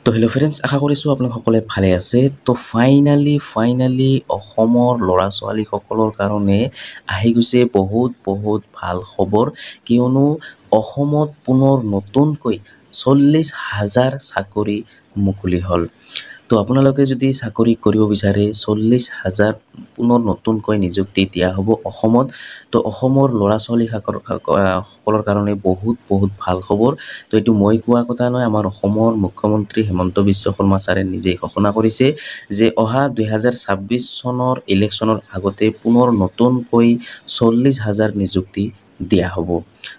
তো hello' friends, আশা কৰিছোঁ আপোনালোক সকলোৱে ভালে আছে। তো ফাইনালি অসমৰ ল'ৰা ছোৱালীসকলৰ কাৰণে আহি গৈছে বহুত ভাল খবৰ, কিয়নো অসমত পুনৰ নতুনকৈ 40,000 চাকৰি মুকলি হ'ল। তো আপোনালোকে যদি চাকৰি কৰিব বিচাৰে 40,000 পুনৰ নতুনকৈ নিযুক্তি দিয়া হ'ব অসমত। তো অসমৰ ল'ৰা ছোৱালীসকলৰ কাৰণে বহুত ভাল খবৰ। তো এইটো মই কোৱা কথা নহয়, আমাৰ অসমৰ মুখ্যমন্ত্ৰী হিমন্ত বিশ্ব শৰ্মা ছাৰে নিজেই ঘোষণা কৰিছে যে অহা 2026 চনৰ ইলেকশ্যনৰ আগতে পুনৰ নতুনকৈ 40,000 নিযুক্তি দিয়া হ'ব।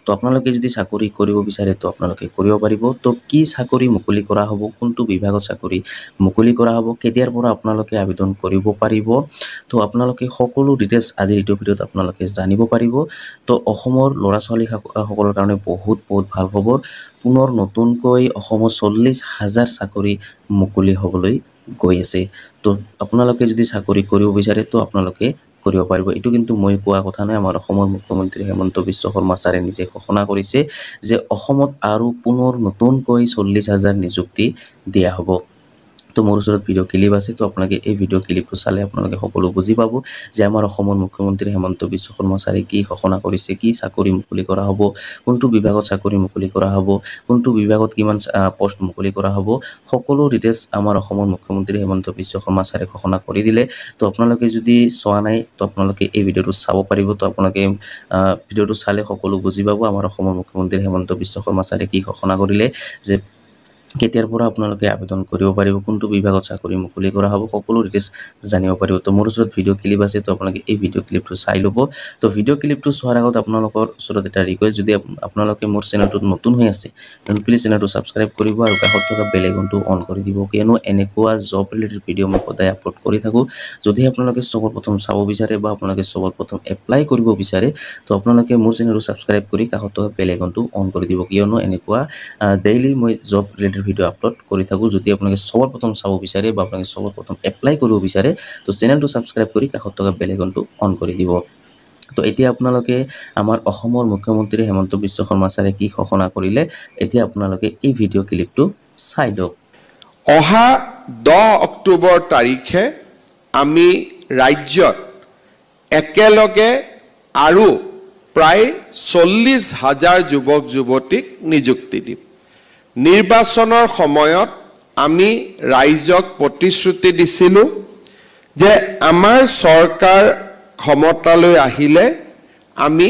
তো আপোনালোকে যদি চাকৰি কৰিব বিচাৰে তো আপোনালোকে কৰিব পাৰিব। তো কি চাকৰি মুকলি কৰা হ'ব, কোনটো বিভাগত চাকৰি মুকলি কৰা হ'ব, কেতিয়াৰ পৰা আপোনালোকে আবেদন কৰিব পাৰিব, তো আপোনালোকে সকলো ডিটেইলছ আজিৰ এইটো ভিডিঅ'ত আপোনালোকে জানিব পাৰিব। তো অসমৰ ল'ৰা ছোৱালীসকলৰ কাৰণে বহুত ভাল খবৰ। পুনৰ নতুনকৈ অসমত 40,000 চাকৰি মুকলি হ'বলৈ গৈ আছে। তো আপোনালোকে যদি চাকৰি কৰিব বিচাৰে তো আপোনালোকে কৰিব পাৰিব। এইটো কিন্তু মই কোৱা কথা নাই, আমাৰ অসমৰ মুখ্যমন্ত্ৰী হিমন্ত বিশ্ব শৰ্মা ছাৰে নিজে ঘোষণা কৰিছে যে অসমত আৰু পুনৰ নতুনকৈ 40,000 নিযুক্তি দিয়া হ'ব। তো মোৰ ওচৰত ভিডিঅ' ক্লিপ আছে, তো আপোনালোকে এই ভিডিঅ' ক্লিপটো চালে আপোনালোকে সকলো বুজি পাব যে আমাৰ অসমৰ মুখ্যমন্ত্ৰী হিমন্ত বিশ্ব শৰ্মা ছাৰে কি ঘোষণা কৰিছে, কি চাকৰি মুকলি কৰা হ'ব, কোনটো বিভাগত চাকৰি মুকলি কৰা হ'ব, কোনটো বিভাগত কিমান পোষ্ট মুকলি কৰা হ'ব, সকলো ডিটেইলছ আমাৰ অসমৰ মুখ্যমন্ত্ৰী হিমন্ত বিশ্ব শৰ্মা ছাৰে ঘোষণা কৰি দিলে। তো আপোনালোকে যদি চোৱা নাই তো আপোনালোকে এই ভিডিঅ'টো চাব পাৰিব। তো আপোনালোকে ভিডিঅ'টো চালে সকলো বুজি পাব আমাৰ অসমৰ মুখ্যমন্ত্ৰী হিমন্ত বিশ্ব শৰ্মা ছাৰে কি ঘোষণা কৰিলে, যে কেতিয়াৰ পৰা আপোনালোকে আবেদন কৰিব পাৰিব, কোনটো বিভাগত চাকৰি মুকলি কৰা হ'ব, সকলো ডিটেইলছ জানিব পাৰিব। তো মোৰ ওচৰত ভিডিঅ' ক্লিপ আছে, তো আপোনালোকে এই ভিডিঅ' ক্লিপটো চাই ল'ব। তো ভিডিঅ' ক্লিপটো চোৱাৰ আগত আপোনালোকৰ ওচৰত এটা ৰিকুৱেষ্ট, যদি আপোনালোকে মোৰ চেনেলটোত নতুন হৈ আছে তেন্তে প্লিজ চেনেলটো ছাবস্ক্ৰাইব কৰিব আৰু কাষত থকা বেল আইকনটো অন কৰি দিব, কিয়নো এনেকুৱা জব ৰিলেটেড ভিডিঅ' মই সদায় আপলোড কৰি থাকোঁ। যদি আপোনালোকে চবৰ প্ৰথম চাব বিচাৰে বা আপোনালোকে চবৰ প্ৰথম এপ্লাই কৰিব বিচাৰে তো আপোনালোকে মোৰ চেনেলটো ছাবস্ক্ৰাইব কৰি কাষত থকা বেল আইকনটো অন কৰি দিব, কিয়নো এনেকুৱা ডেইলি মই জব ৰিলেটেড ভিডিঅ' আপলোড কৰি থাকোঁ। যদি আপোনালোকে চবৰ প্ৰথম চাব বিচাৰে বা আপোনালোকে চবৰ প্ৰথম এপ্লাই কৰিব বিচাৰে তো চেনেলটো ছাবস্ক্ৰাইব কৰি কাষত থকা বেল আইকনটো অন কৰি দিব। তো এতিয়া আপোনালোকে আমাৰ অসমৰ মুখ্যমন্ত্ৰী হিমন্ত বিশ্ব শৰ্মা ছাৰে কি ঘোষণা কৰিলে এতিয়া আপোনালোকে এই ভিডিঅ' ক্লিপটো চাই দিয়ক। অহা 10 অক্টোবৰ তাৰিখে আমি ৰাজ্যত একেলগে আৰু প্ৰায় 40,000 যুৱক যুৱতীক নিযুক্তি দিম। নিৰ্বাচনৰ সময়ত আমি ৰাইজক প্ৰতিশ্ৰুতি দিছিলোঁ যে আমাৰ চৰকাৰ ক্ষমতালৈ আহিলে আমি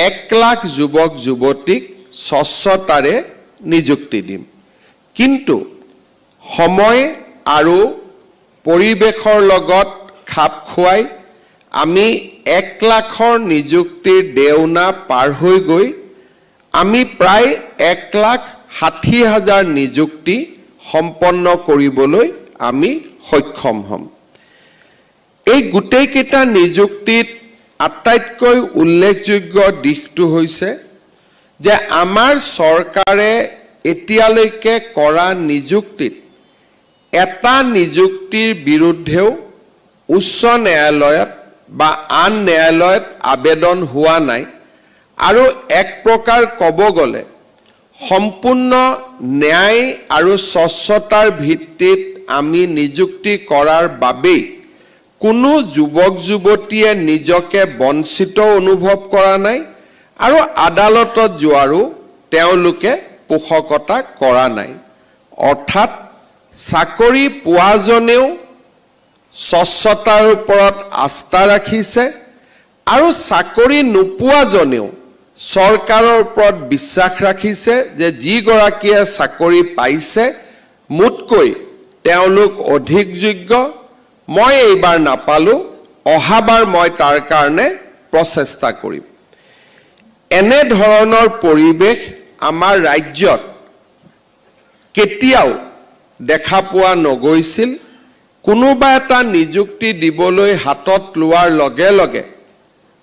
1 লাখ যুৱক যুৱতীক স্বচ্ছতাৰে নিযুক্তি দিম। কিন্তু সময় আৰু পৰিৱেশৰ লগত খাপ খুৱাই আমি 1 লাখৰ নিযুক্তিৰ দেওনা পাৰ হৈ গৈ আমি প্ৰায় 1,60,000 নিযুক্তি সম্পন্ন কৰিবলৈ আমি সক্ষম হ'ম। এই গোটেইকেইটা নিযুক্তিত আটাইতকৈ উল্লেখযোগ্য দিশটো হৈছে যে আমাৰ চৰকাৰে এতিয়ালৈকে কৰা নিযুক্তিত এটা নিযুক্তিৰ বিৰুদ্ধেও উচ্চ ন্যায়ালয়ত বা আন ন্যায়ালয়ত আবেদন হোৱা নাই। আৰু এক প্ৰকাৰ ক'ব গ'লে সম্পূৰ্ণ ন্যায় আৰু স্বচ্ছতাৰ ভিত্তিত আমি নিযুক্তি কৰাৰ বাবেই কোনো যুৱক যুৱতীয়ে নিজকে বঞ্চিত অনুভৱ কৰা নাই আৰু আদালতত যোৱাৰো তেওঁলোকে পোষকতা কৰা নাই। অৰ্থাৎ চাকৰি পোৱাজনেও স্বচ্ছতাৰ ওপৰত আস্থা ৰাখিছে আৰু চাকৰি নোপোৱাজনেও চৰকাৰৰ ওপৰত বিশ্বাস ৰাখিছে যে যিগৰাকীয়ে চাকৰি পাইছে মোতকৈ তেওঁলোক অধিক যোগ্য, মই এইবাৰ নাপালোঁ, অহাবাৰ মই তাৰ কাৰণে প্ৰচেষ্টা কৰিম। এনে ধৰণৰ পৰিৱেশ আমাৰ ৰাজ্যত কেতিয়াও দেখা পোৱা নগৈছিল। কোনোবা এটা নিযুক্তি দিবলৈ হাতত লোৱাৰ লগে লগে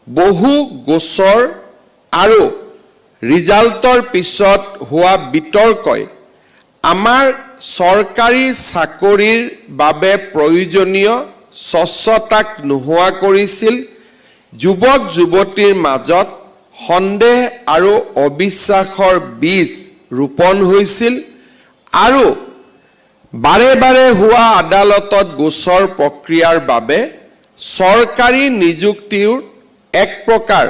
বহু গোচৰ আৰু ৰিজাল্টৰ পিছত হোৱা বিতৰ্কই আমাৰ চৰকাৰী চাকৰিৰ বাবে প্ৰয়োজনীয় স্বচ্ছতাক নোহোৱা কৰিছিল। যুৱক যুৱতীৰ মাজত সন্দেহ আৰু অবিশ্বাসৰ বীজ ৰোপণ হৈছিল আৰু বাৰে বাৰে হোৱা আদালতত গোচৰ প্ৰক্ৰিয়াৰ বাবে চৰকাৰী নিযুক্তিৰ এক প্ৰকাৰ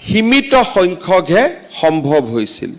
সীমিত সংখ্যকহে সম্ভৱ হৈছিল।